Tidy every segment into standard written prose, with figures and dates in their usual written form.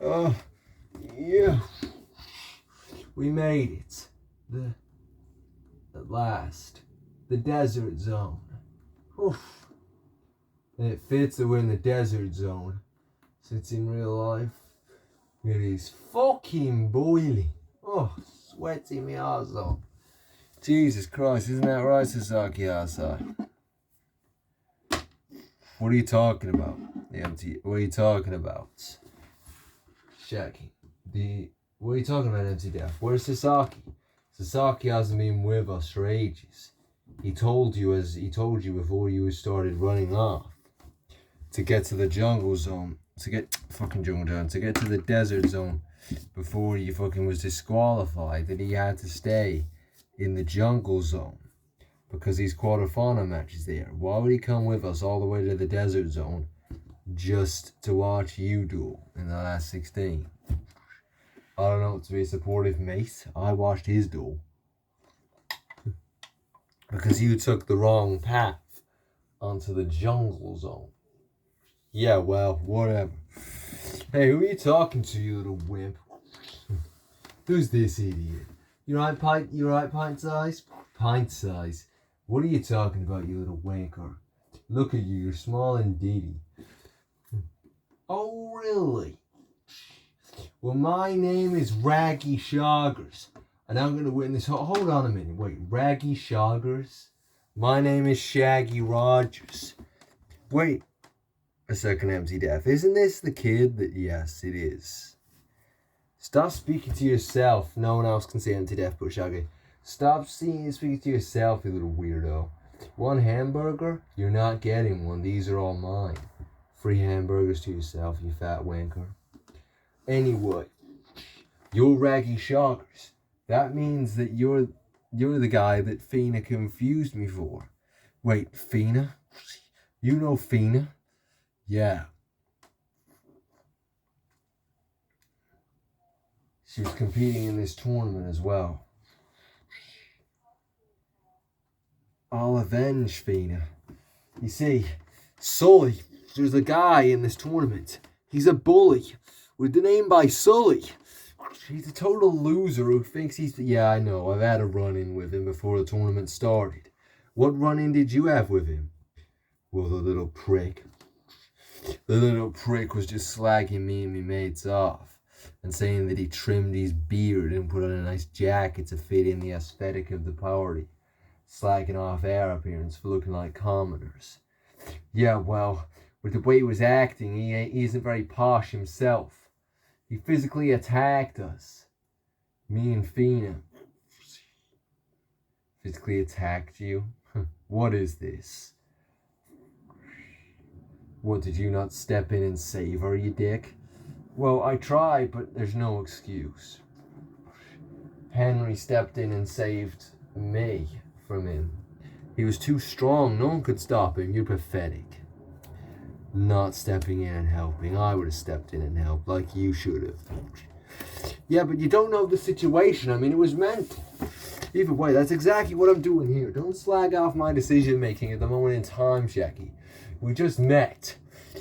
Oh, yeah. We made it. At last. The desert zone. Oof. And it fits that we're in the desert zone. Since in real life, it is fucking boiling. Oh, sweaty me ass off. Jesus Christ, isn't that right, Sasaki outside? What are you talking about? What are you talking about? Shaggy. What are you talking about, MC Def? Where's Sasaki? Sasaki hasn't been with us for ages. He told you before you started running off to get to the jungle zone. To get to the desert zone before you fucking was disqualified, that he had to stay in the jungle zone because he's quarterfinal matches there. Why would he come with us all the way to the desert zone just to watch you duel in the last 16? I don't know, to be a supportive mate, I watched his duel because you took the wrong path onto the jungle zone. Yeah, well, whatever. Hey, who are you talking to, you little wimp? Who's this idiot? You right, pint size? Pint size? What are you talking about, you little wanker? Look at you, you're small and diddy. Oh, really? Well, my name is Raggy Shoggers, and I'm gonna win this. Hold on a minute, wait, Raggy Shoggers? My name is Shaggy Rogers. Wait a second, MC Def. Isn't this the kid that... Yes, it is. Stop speaking to yourself. No one else can say MC Def but Shaggy. Stop speaking to yourself, you little weirdo. One hamburger? You're not getting one. These are all mine. Free hamburgers to yourself, you fat wanker. Anyway, you're Raggy Shoggers. That means that you're the guy that Fina confused me for. Wait, Fina? You know Fina? Yeah. She was competing in this tournament as well. I'll avenge Fina. You see, Sully, there's a guy in this tournament. He's a bully with the name by Sully. He's a total loser who thinks he's... Yeah, I know. I've had a run-in with him before the tournament started. What run-in did you have with him? Well, the little prick. The little prick was just slagging me and me mates off and saying that he trimmed his beard and put on a nice jacket to fit in the aesthetic of the party. Slagging off our appearance for looking like commoners. Yeah, well, with the way he was acting, he isn't very posh himself. He physically attacked us. Me and Fina. Physically attacked you? What is this? What, did you not step in and save her, you dick? Well, I tried, but there's no excuse. Henry stepped in and saved me from him. He was too strong. No one could stop him. You're pathetic. Not stepping in and helping. I would have stepped in and helped like you should have. Yeah, but you don't know the situation. I mean, it was meant. Either way, that's exactly what I'm doing here. Don't slag off my decision making at the moment in time, Jackie. We just met.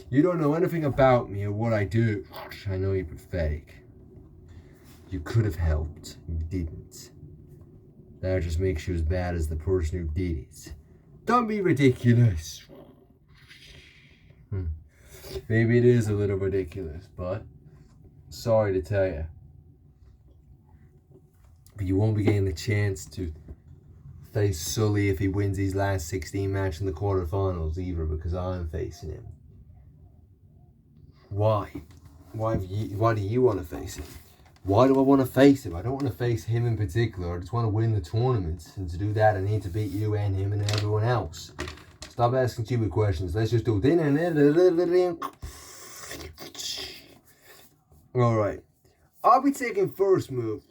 You don't know anything about me or what I do. I know you're pathetic. You could have helped. You didn't. That just makes you as bad as the person who did it. Don't be ridiculous. Maybe it is a little ridiculous, but sorry to tell you. But you won't be getting the chance to face Sully if he wins his last 16 match in the quarterfinals either, because I'm facing him. Why? Why do you want to face him? Why do I want to face him? I don't want to face him in particular. I just want to win the tournament. And to do that, I need to beat you and him and everyone else. Stop asking stupid questions. Let's just do it. Alright. I'll be taking first move.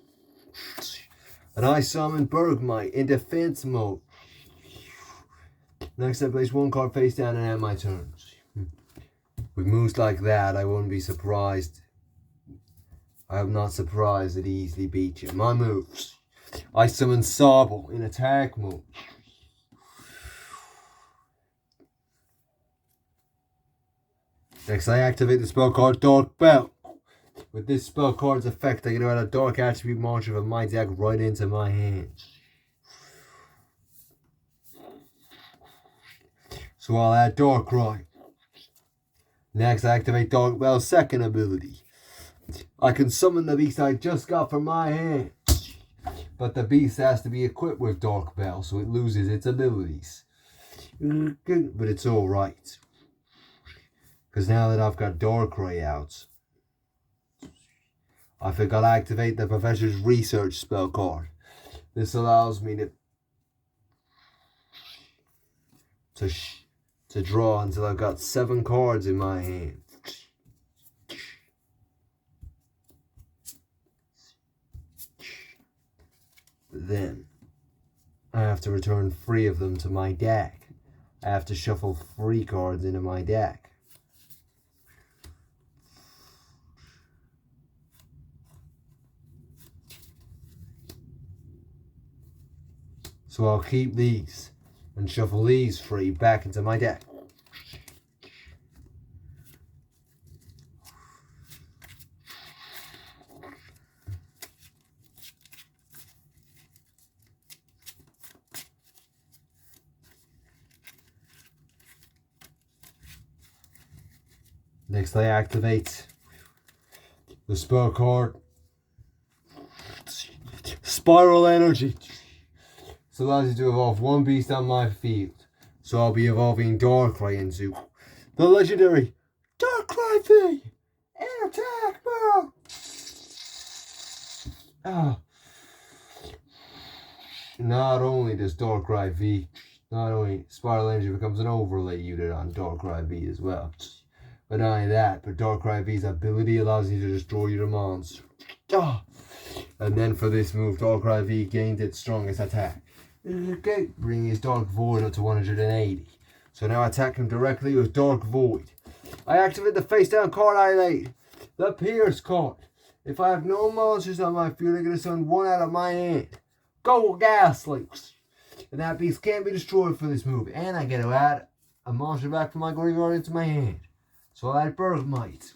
And I summon Bergmite in defense mode. Next I place one card face down and end my turn. With moves like that, I wouldn't be surprised. I'm not surprised that he easily beat you. My moves. I summon Sable in attack mode. Next I activate the spell called Dark Belt. With this spell card's effect, I can add a dark attribute monster from my deck right into my hand. So I'll add Darkrai. Next, I activate Dark Bell's second ability. I can summon the beast I just got from my hand. But the beast has to be equipped with Dark Bell, so it loses its abilities. But it's alright. Because now that I've got Darkrai out, I think I'll activate the Professor's Research spell card. This allows me to draw until I've got 7 cards in my hand. But then I have to return 3 of them to my deck. I have to shuffle 3 cards into my deck. So I'll keep these and shuffle these 3 back into my deck. Next I activate the spell card Spiral Energy. This allows you to evolve 1 beast on my field. So I'll be evolving Darkrai into the legendary Darkrai V! In attack mode! Not only does Darkrai V, not only Spiral Energy becomes an overlay unit on Darkrai V as well. But not only that, but Darkrai V's ability allows you to destroy your monster. And then for this move, Darkrai V gained its strongest attack. Okay, bringing his Dark Void up to 180. So now I attack him directly with Dark Void. I activate the face down card I laid, the Pierce card. If I have no monsters on my field, I'm going to summon 1 out of my hand. Go Ghastly! And that beast can't be destroyed for this move. And I get to add a monster back from my graveyard into my hand. So I'll add Bergmite.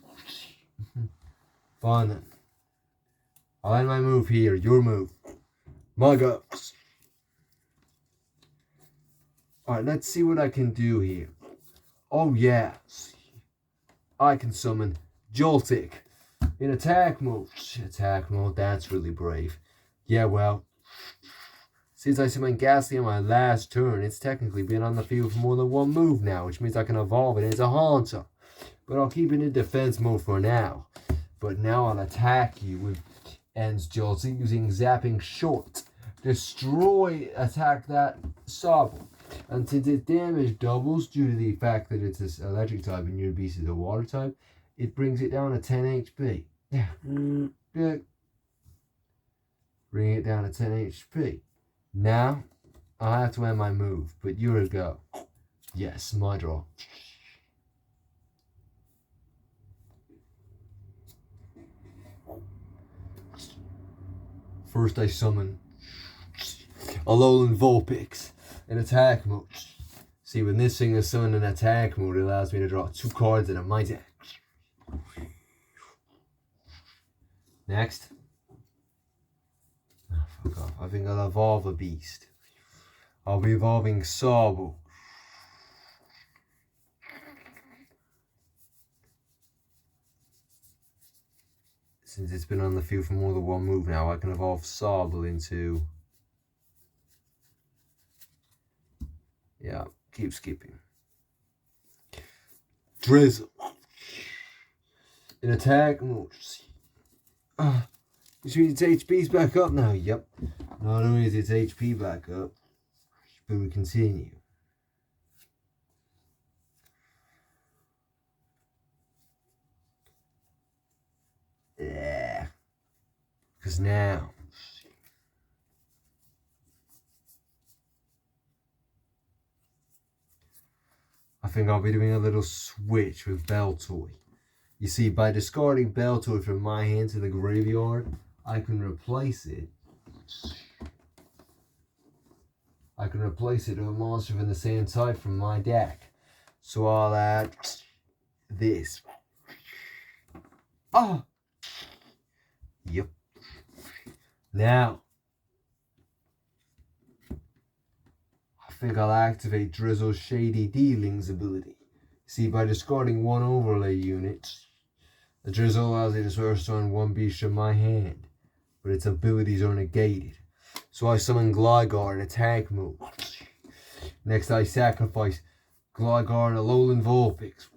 Fine then. I'll end my move here. Your move. My goes. Alright, let's see what I can do here. Oh yes. I can summon Joltik in attack mode. Attack mode, that's really brave. Yeah, well, since I summoned Ghastly on my last turn, it's technically been on the field for more than 1 move now, which means I can evolve it into Haunter. But I'll keep it in defense mode for now. But now I'll attack you with Ends Joltik using Zapping Short. Attack that Sobble. And since its damage doubles due to the fact that it's an electric type and your beast is a water type, it brings it down to 10 HP. Bring it down to 10 HP. Now, I have to end my move, but you're a go. Yes, my draw. First I summon Alolan Vulpix in attack mode. See, when this thing is summoned in attack mode, it allows me to draw 2 cards out of my deck. Next. Oh, fuck off. I think I'll evolve a beast. I'll be evolving Sobble. Since it's been on the field for more than 1 move now, I can evolve Sobble into... Yeah, keep skipping. Drizzle. In attack mode. Which means its HP's back up now. Yep. Not only is its HP back up, but we continue. Yeah. Because now... I think I'll be doing a little switch with Beltoy. You see, by discarding Beltoy from my hand to the graveyard, I can replace it. I can replace it with a monster from the same type from my deck. So I'll add this. Oh! Yep. Now, I think I'll activate Drizzle's Shady Dealings ability. See, by discarding one overlay unit, the Drizzle allows me to first summon one beast from my hand, but its abilities are negated. So I summon Gligar in attack mode. Next, I sacrifice Gligar and a Alolan Vulpix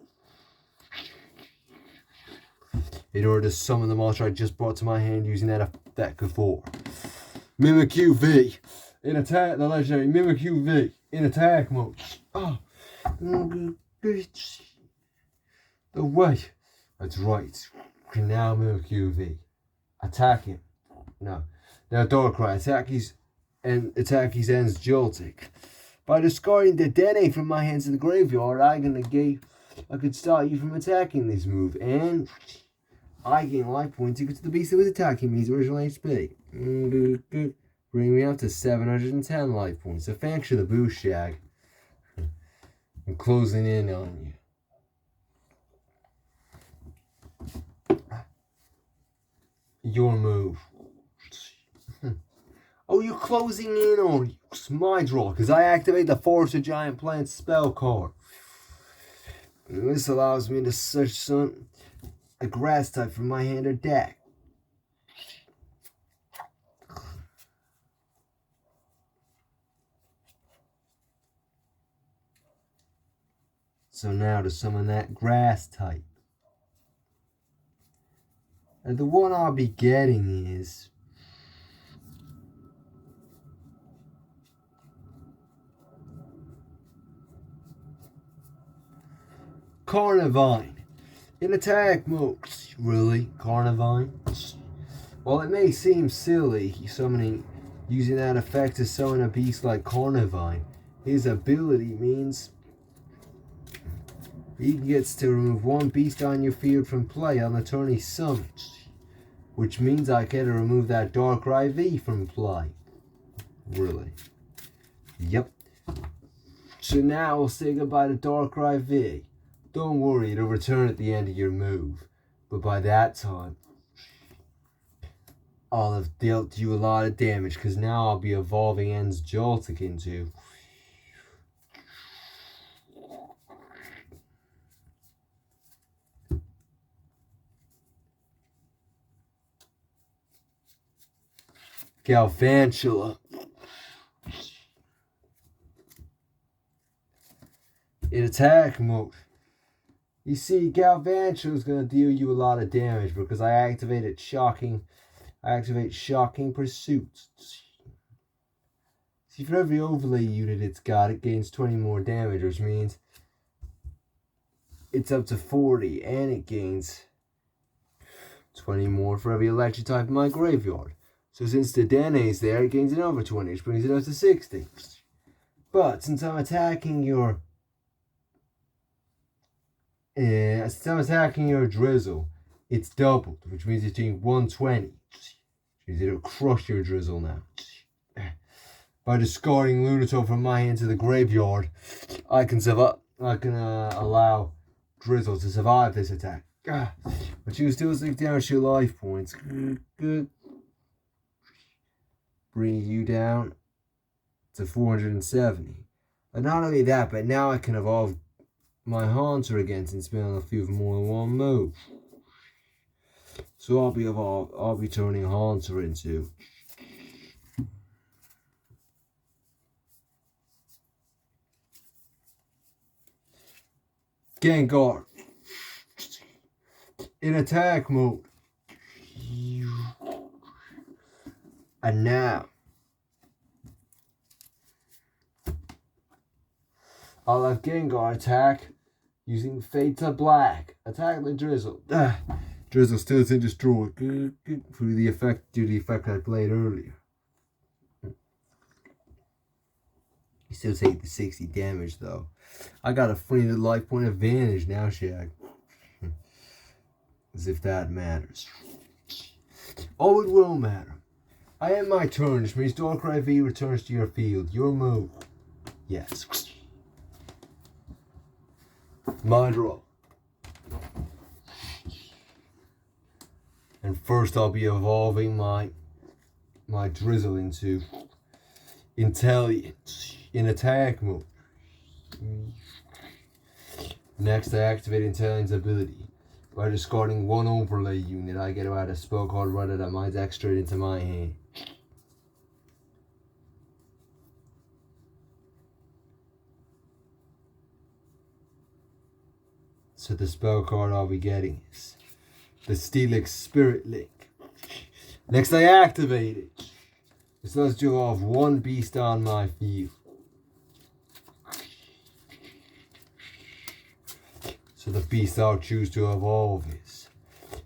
in order to summon the monster I just brought to my hand using that effect before. Mimikyu V in attack, the legendary Mimikyu V in attack mode. Oh, the way. That's right. Now Mimikyu V. Attack him. No. Now Darkrai. Attack his ends Joltik. By discarding the Dene from my hands in the graveyard, I could stop you from attacking this move, and I gain life points equal to the beast that was attacking me's original HP. Bring me up to 710 life points. So thanks for the boost, Shag. I'm closing in on you. Your move. Oh, you're closing in on you. It's my draw, because I activate the Force of Giant Plants spell card. And this allows me to search a grass type from my hand or deck. So now to summon that grass type. And the one I'll be getting is Carnivine in attack mode. Really? Carnivine? While it may seem silly using that effect to summon a beast like Carnivine, his ability means he gets to remove one beast on your field from play on the turn he summons, which means I get to remove that Darkrai V from play. Really? Yep. So now we'll say goodbye to Darkrai V. Don't worry, it'll return at the end of your move, but by that time, I'll have dealt you a lot of damage, because now I'll be evolving Ends Joltik into Galvantula in attack mode. You see, Galvantula is going to deal you a lot of damage because I activate Shocking Pursuit. See, for every overlay unit it's got, it gains 20 more damage, which means it's up to 40, and it gains 20 more for every electric type in my graveyard. So since the Dene is there, it gains another 20, which brings it up to 60. But since I'm attacking your Drizzle, it's doubled, which means it's doing 120. Which means it'll crush your Drizzle now. By discarding Lunatone from my hand to the graveyard, I can allow Drizzle to survive this attack. But you still take down your life points. Good. Bring you down to 470. And not only that, but now I can evolve my Haunter again since being on the field for more than one move. So I'll be turning Haunter into Gengar in attack mode. And now I'll have Gengar attack using Fade to Black. Attack the Drizzle. Drizzle still isn't destroyed due to the effect I played earlier. You still take the 60 damage though. I got a 3 life point advantage now, Shag. As if that matters. Oh, it will matter. I end my turn, which means Darkrai V returns to your field. Your move. Yes. My draw. And first I'll be evolving my Drizzle into Intelligence in attack mode. Next I activate Intelligence ability. By discarding one overlay unit, I get to add a spell card runner that my deck straight into my hand. So the spell card I'll be getting is the Steelix Spirit Link. Next I activate it. This lets you off one beast on my field. So the beast I'll choose to evolve is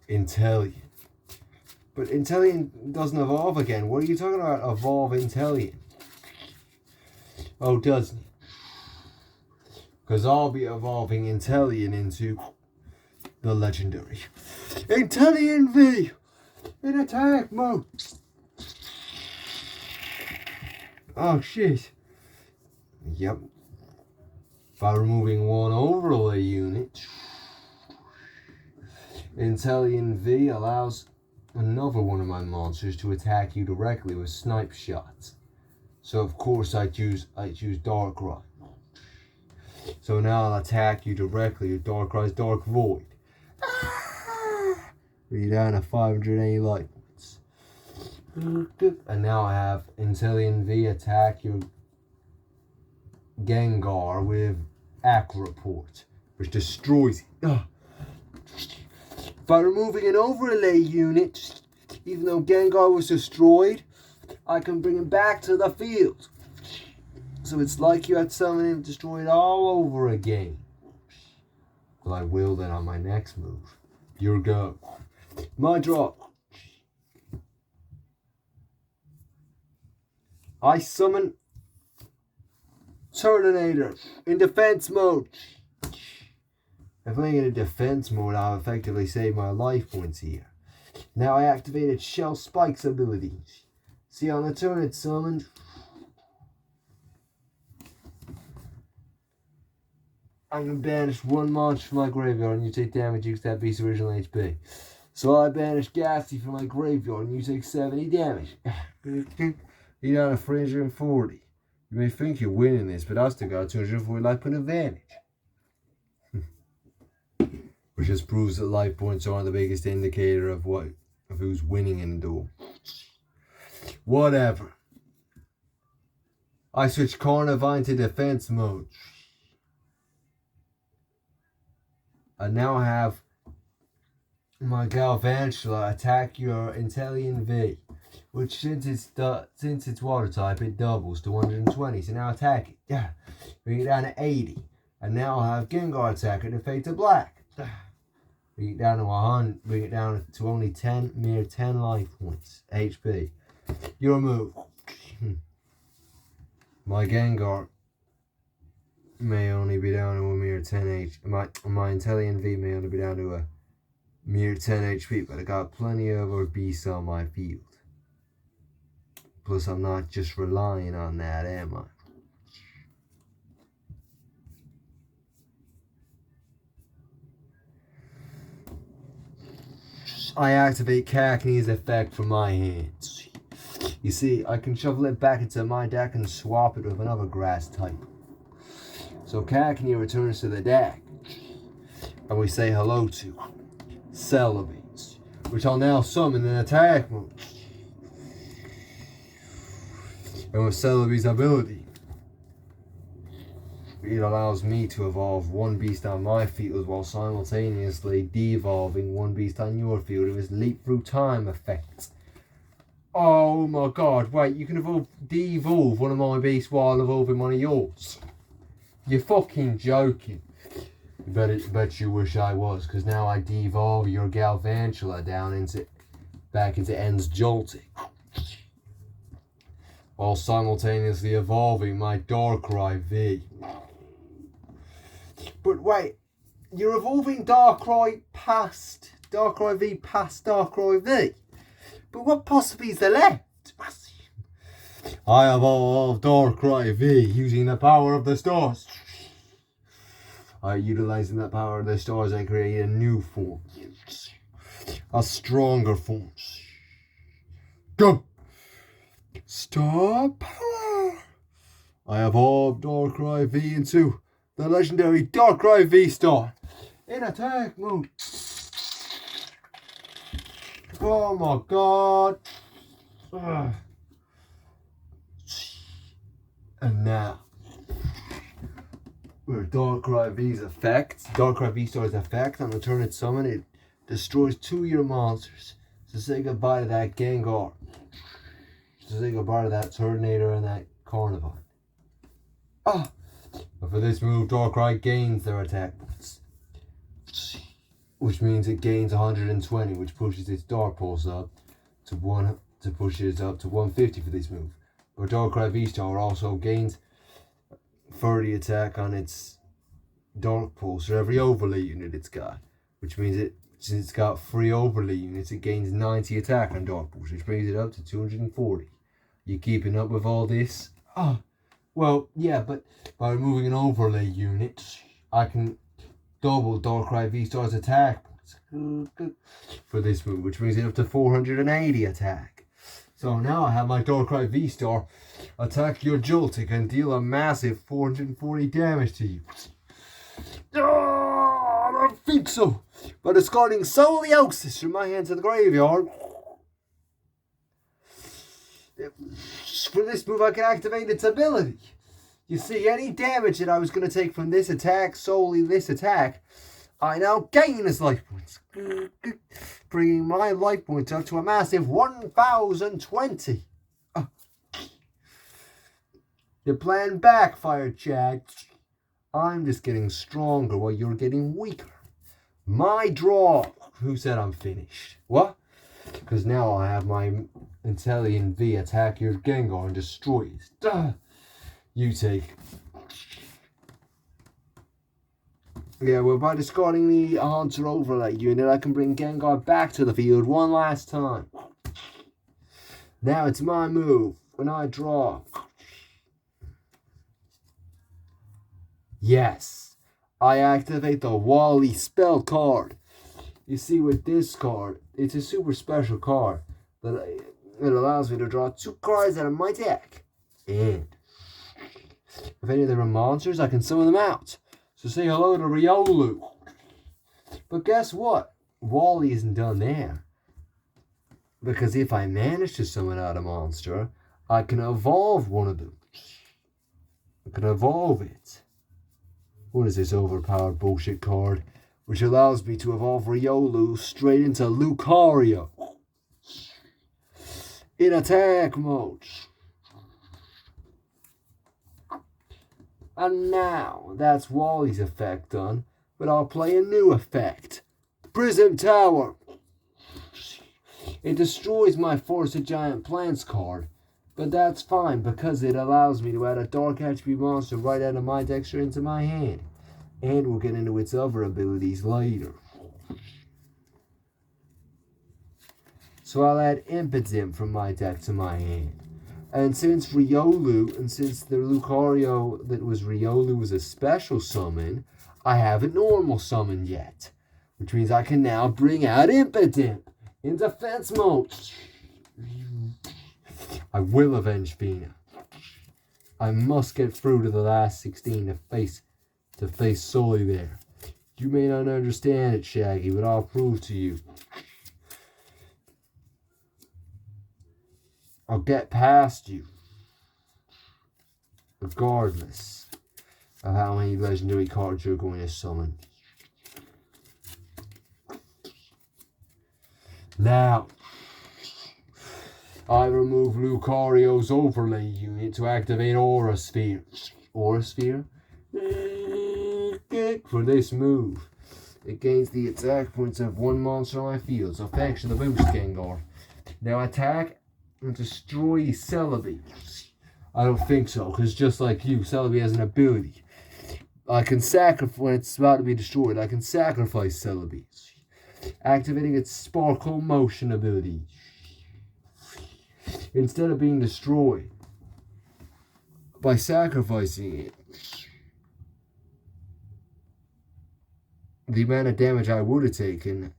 Intellion. But Intellion doesn't evolve again. What are you talking about? Evolve Intellion. Oh, doesn't it? Because I'll be evolving Intellion into the legendary Intellion V in attack mode. Oh shit. Yep. By removing one overlay unit, Intellion V allows another one of my monsters to attack you directly with snipe shots. So of course I choose Darkrai. So now I'll attack you directly with Darkrai's Dark Void. You're down to 580 life points. And now I have Intellion V attack your Gengar with Acroport, which destroys it. By removing an overlay unit, even though Gengar was destroyed, I can bring him back to the field. So it's like you had summoned him destroyed all over again. Well, I will then on my next move. Your go. My draw. I summon Turtonator in defense mode. If I'm in defense mode, I'll effectively save my life points here. Now I activated Shell Spike's ability. See, on the turn it's summoned. I can banish one monster from my graveyard and you take damage equals that beast's original HP. So I banish Ghastly from my graveyard and you take 70 damage. You're down to 340. You may think you're winning this, but I still got 240 life point advantage. Which just proves that life points aren't the biggest indicator of who's winning in a duel. Whatever. I switch Carnivine to defense mode. I now have my Galvantula attack your Intellion V. Which since it's water type, it doubles to 120. So now attack it. Yeah. Bring it down to 80. And now I'll have Gengar attack it and fade to black. Bring it down to 100. Bring it down to only 10 life points. HP. Your move. My Gengar may only be down to a mere 10 HP. My Intellion V may only be down to a mere 10 HP, but I got plenty of other beasts on my field. Plus, I'm not just relying on that, am I? I activate Cacney's effect from my hands. You see, I can shovel it back into my deck and swap it with another grass type. So Cacney returns to the deck. And we say hello to Celebi, which I'll now summon in attack mode. And with Celebi's ability, it allows me to evolve one beast on my field while simultaneously de-evolving one beast on your field with his leap through time effect. Oh my god, wait, you can de-evolve one of my beasts while evolving one of yours. You're fucking joking. Bet you wish I was, because now I de-evolve your Galvantula back into Ends Jolting. While simultaneously evolving my Darkrai V. But wait, you're evolving Darkrai V past Darkrai V. But what possibly is there left? I evolved Darkrai V using the power of the stars. Utilizing the power of the stars, I create a new form. a stronger form. Go! Star power! I evolved Darkrai V into the legendary Darkrai V-Star in attack mode. Oh my god! And now, where Darkrai V-Star's effect on the turn it summon, it destroys 2 of your monsters. So say goodbye to that Gengar. So say goodbye to that Turtonator and that Carnivine. But for this move, Darkrai gains their attack points, which means it gains 120, which pushes its Dark Pulse up to 150 for this move. But Darkrai V-Star also gains 30 attack on its Dark Pulse for every overlay unit it's got, which means since it's got 3 overlay units, it gains 90 attack on Dark Pulse, which brings it up to 240. You keeping up with all this? Well, yeah, but by removing an overlay unit, I can double Darkrai V-Star's attack points for this move, which brings it up to 480 attack. So now I have my Darkrai V-Star attack your Joltik and deal a massive 440 damage to you. I don't think so. By discarding Soliosis from my hand to the graveyard, for this move I can activate its ability. You see, any damage that I was going to take from this attack, solely this attack, I now gain as life points, bringing my life points up to a massive 1,020. Your plan backfired, Chad. I'm just getting stronger while you're getting weaker. My draw. Who said I'm finished? What? Because now I have my Inteleon V attack your Gengar and destroy it. You take. Yeah, well, by discarding the Hunter Overlay unit, I can bring Gengar back to the field one last time. Now it's my move. When I draw. Yes, I activate the Wally spell card. You see, with this card, it's a super special card that it allows me to draw 2 cards out of my deck. And if any of them are monsters, I can summon them out. So say hello to Riolu. But guess what? Wally isn't done there. Because if I manage to summon out a monster, I can evolve one of them. I can evolve it. What is this overpowered bullshit card? Which allows me to evolve Riolu straight into Lucario in attack mode. And now, that's Wally's effect done, but I'll play a new effect. Prism Tower. It destroys my Force of Giant Plants card, but that's fine because it allows me to add a Dark Attribute monster right out of my deck straight into my hand. And we'll get into its other abilities later. So I'll add Impidimp from my deck to my hand. And since Riolu, and since the Lucario that was Riolu was a special summon, I haven't normal summoned yet. Which means I can now bring out Impidimp in defense mode. I will avenge Fina. I must get through to the last 16 to face Sully there. You may not understand it, Shaggy, but I'll prove to you. I'll get past you, regardless of how many legendary cards you're going to summon. Now, I remove Lucario's overlay unit to activate Aura Sphere. Aura Sphere? For this move, it gains the attack points of 1 monster on my field, so thanks to the boost, Gengar. Now attack and destroy Celebi. I don't think so, because just like you, Celebi has an ability. I can sacrifice, when it's about to be destroyed, I can sacrifice Celebi, activating its Sparkle Motion ability. Instead of being destroyed, by sacrificing it, the amount of damage I would have taken,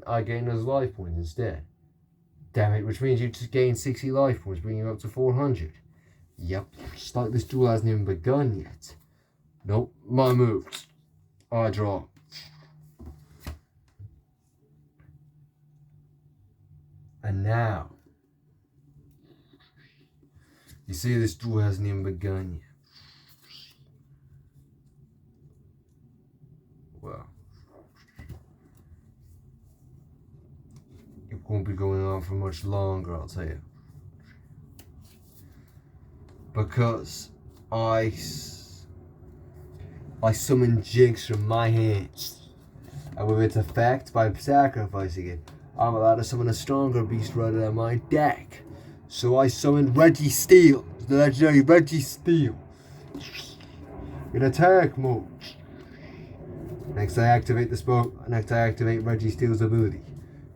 I gain those life points instead. Damn it, which means you just gain 60 life points, bringing you up to 400. Yep, just like this duel hasn't even begun yet. Nope, my moves. I draw. And now, you see this duel hasn't even begun yet. Well, it won't be going on for much longer, I'll tell you. Because I summon Jinx from my hands. And with its effect, by sacrificing it, I'm allowed to summon a stronger beast right out of my deck. So I summoned Registeel, the legendary Registeel, in attack mode. Next I activate Registeel's ability,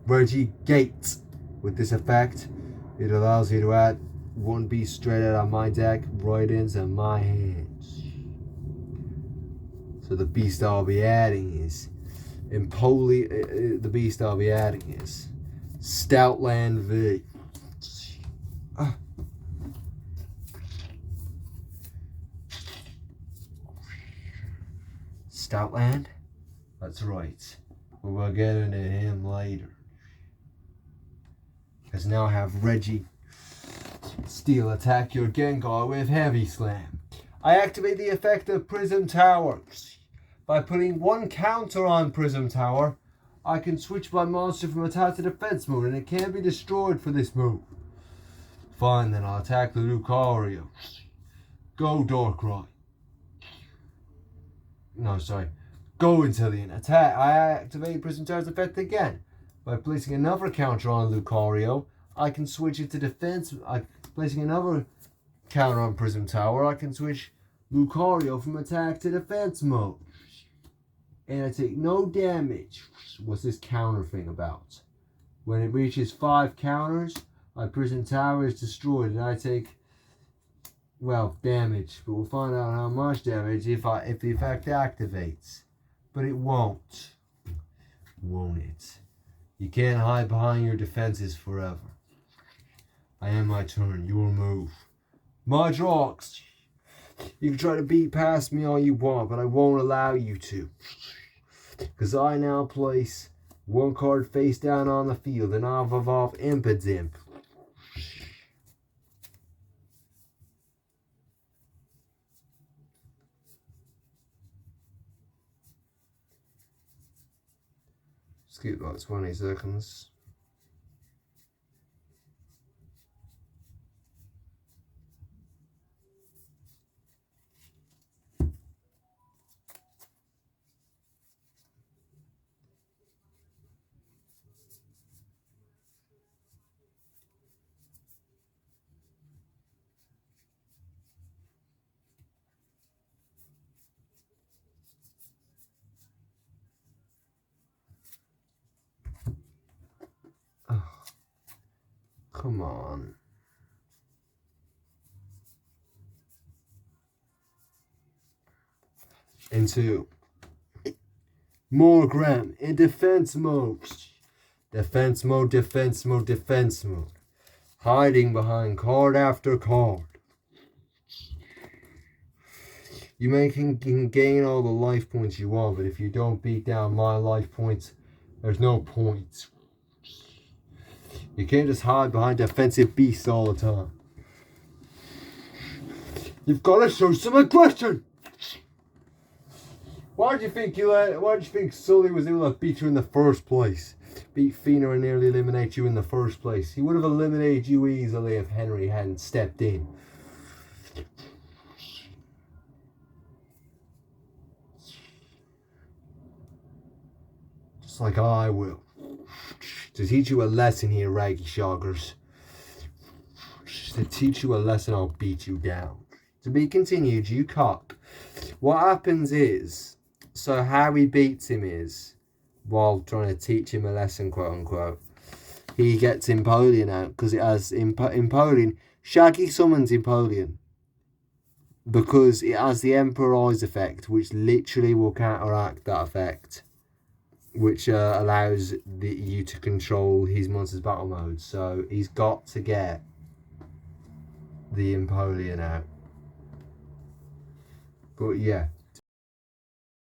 Regigate. With this effect, it allows me to add one beast straight out of my deck right into my hands. So the beast I'll be adding is Stoutland V. Stoutland? That's right. We will get into him later. Because now I have Registeel attack your Gengar with Heavy Slam. I activate the effect of Prism Tower. By putting one counter on Prism Tower, I can switch my monster from attack to defense mode, and it can't be destroyed for this move. Fine, then I'll attack the Lucario. Go Darkrai. No, sorry. Go Inteleon. Attack. I activate Prism Tower's effect again. By placing another counter on Lucario, I can switch it to defense. Placing another counter on Prism Tower, I can switch Lucario from attack to defense mode. And I take no damage. What's this counter thing about? When it reaches 5 counters, my Prism Tower is destroyed and I take, well, damage. But we'll find out how much damage if the effect activates. But it won't. Won't it? You can't hide behind your defenses forever. I end my turn. Your move. My draw. You can try to beat past me all you want, but I won't allow you to. Because I now place one card face down on the field, and I've evolved Impidimp. Skip like 20 seconds. Come on. Into Morgram in defense mode. Defense mode, defense mode, defense mode. Hiding behind card after card. You can gain all the life points you want, but if you don't beat down my life points, there's no point. You can't just hide behind defensive beasts all the time. You've got to show some aggression. Why do you think Sully was able to beat you in the first place? Beat Fina and nearly eliminate you in the first place. He would have eliminated you easily if Henry hadn't stepped in. Just like I will. To teach you a lesson here, Raggy Shoggers. To teach you a lesson, I'll beat you down. To be continued, you cock. What happens is, so how he beats him is, while trying to teach him a lesson, quote unquote, he gets Empoleon out, because it has Empoleon. Shaggy summons Empoleon, because it has the Emperor Eyes effect, which literally will counteract that effect. which allows you to control his monster's battle mode. So he's got to get the Empoleon out. But yeah.